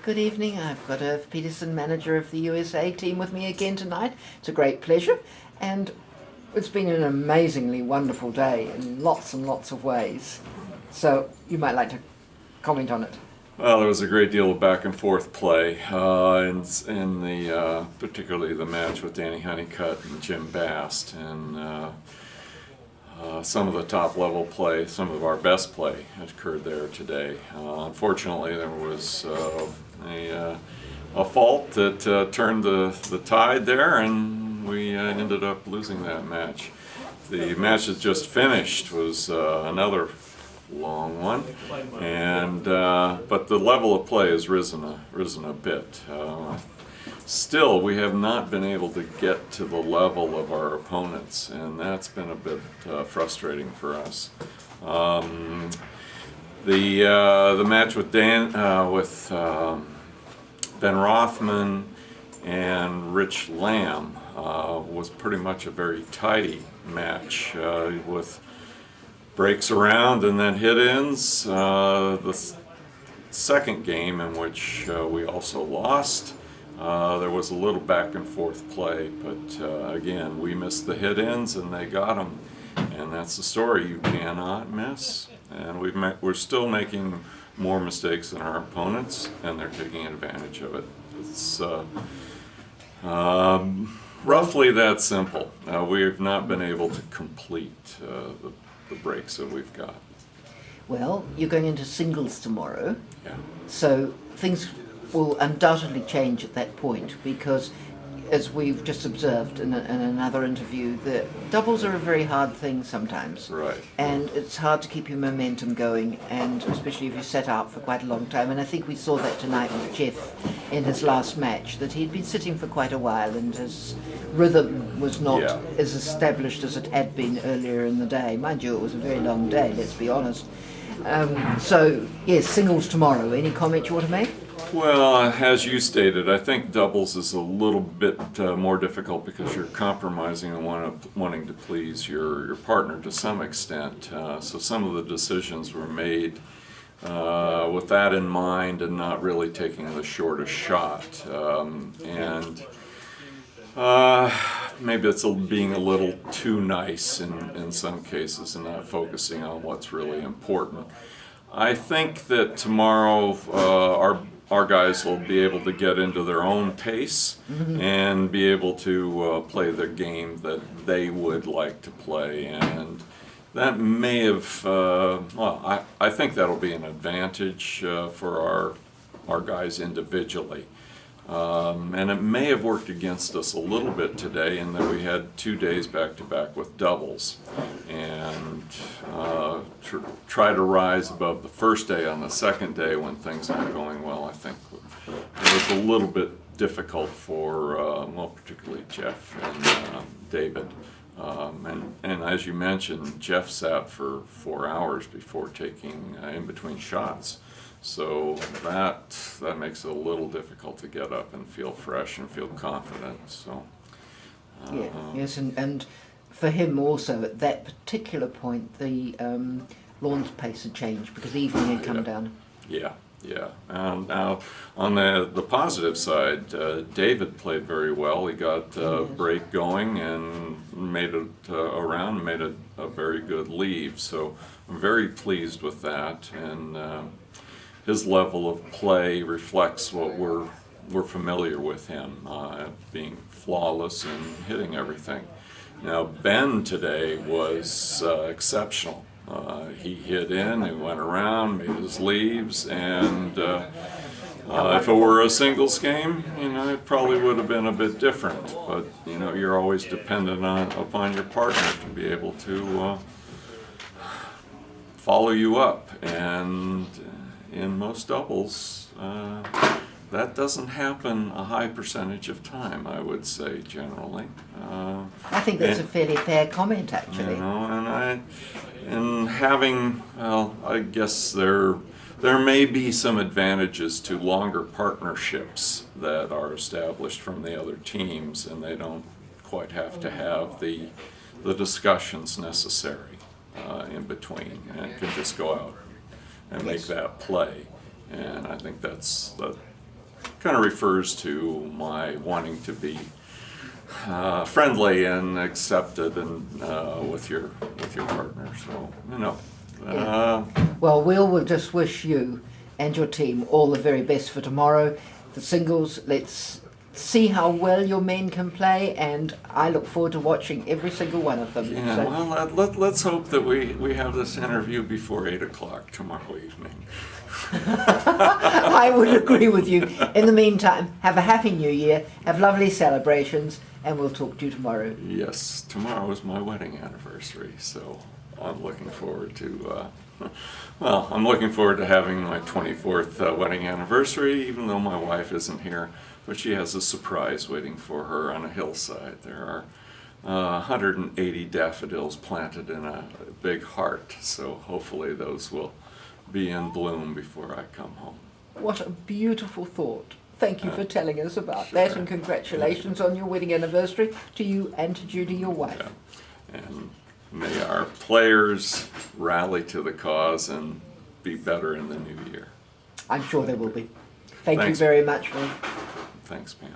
Good evening. I've got Erv Peterson, manager of the USA team, with me again tonight. It's a great pleasure, and it's been an amazingly wonderful day in lots and lots of ways. So you might like to comment on it. Well, there was a great deal of back and forth play in the particularly the match with Danny Honeycutt and Jim Bast, and some of the top level play, some of our best play occurred there today. Unfortunately, there was a fault that turned the tide there, and we ended up losing that match. The match that just finished was another long one, and but the level of play has risen a bit. Still, we have not been able to get to the level of our opponents, and that's been a bit frustrating for us. The match with Ben Rothman and Rich Lamb was pretty much a very tidy match with breaks around and then hit-ins. The second game, in which we also lost, there was a little back and forth play, but again, we missed the hit-ins and they got them, and that's the story you cannot miss. And we're still making more mistakes than our opponents, and they're taking advantage of it. It's roughly that simple. We've not been able to complete the breaks that we've got. Well, you're going into singles tomorrow, Yeah. so things will undoubtedly change at that point, because as we've just observed in another interview, the doubles are a very hard thing sometimes. Right. And it's hard to keep your momentum going, and especially if you set out for quite a long time. And I think we saw that tonight with Jeff in his last match, that he'd been sitting for quite a while and his rhythm was not as established as it had been earlier in the day. Mind you, it was a very long day, let's be honest. So, yes, singles tomorrow. Any comment you want to make? Well, as you stated, I think doubles is a little bit more difficult because you're compromising and wanting to please your partner to some extent. So some of the decisions were made with that in mind and not really taking the shortest shot. Maybe it's being a little too nice in some cases and not focusing on what's really important. I think that tomorrow our guys will be able to get into their own pace and be able to play the game that they would like to play, and that may have, I think that'll be an advantage for our guys individually. And it may have worked against us a little bit today in that we had 2 days back-to-back with doubles, and try to rise above the first day on the second day when things aren't going well. I think it was a little bit difficult for, particularly Jeff and David. And as you mentioned, Jeff sat for 4 hours before taking in between shots. So that makes it a little difficult to get up and feel fresh and feel confident. So yes, and for him also at that particular point, the lawn's pace had changed because the evening had come down. Yeah. Now on the positive side, David played very well. He got a break going and made it around, made it a very good leave. So I'm very pleased with that, and his level of play reflects what we're familiar with him, being flawless and hitting everything. Now Ben today was exceptional. He hit in, he went around, made his leaves, and if it were a singles game, it probably would have been a bit different. But you're always dependent upon your partner to be able to follow you up, and in most doubles, that doesn't happen a high percentage of time, I would say, generally. I think that's a fairly fair comment, actually. And having, I guess there may be some advantages to longer partnerships that are established from the other teams, and they don't quite have to have the discussions necessary in between, and can just go out and make that play. And I think that's kind of refers to my wanting to be friendly and accepted and with your partner. So Well, we'll just wish you and your team all the very best for tomorrow. The singles, let's see how well your men can play, and I look forward to watching every single one of them. Yeah, So, well, let's hope that we have this interview before 8 o'clock tomorrow evening. I would agree with you. In the meantime, have a happy new year, have lovely celebrations, and we'll talk to you tomorrow. Yes, tomorrow is my wedding anniversary, so I'm looking forward to, I'm looking forward to having my 24th wedding anniversary, even though my wife isn't here, but she has a surprise waiting for her on a hillside. There are 180 daffodils planted in a big heart, so hopefully those will be in bloom before I come home. What a beautiful thought. Thank you for telling us about Sure. that, and congratulations on your wedding anniversary to you and to Judy, your wife. Yeah. And may our players rally to the cause and be better in the new year. I'm sure there will be. Thank you Thanks. very much, Ray. Thanks, Pam.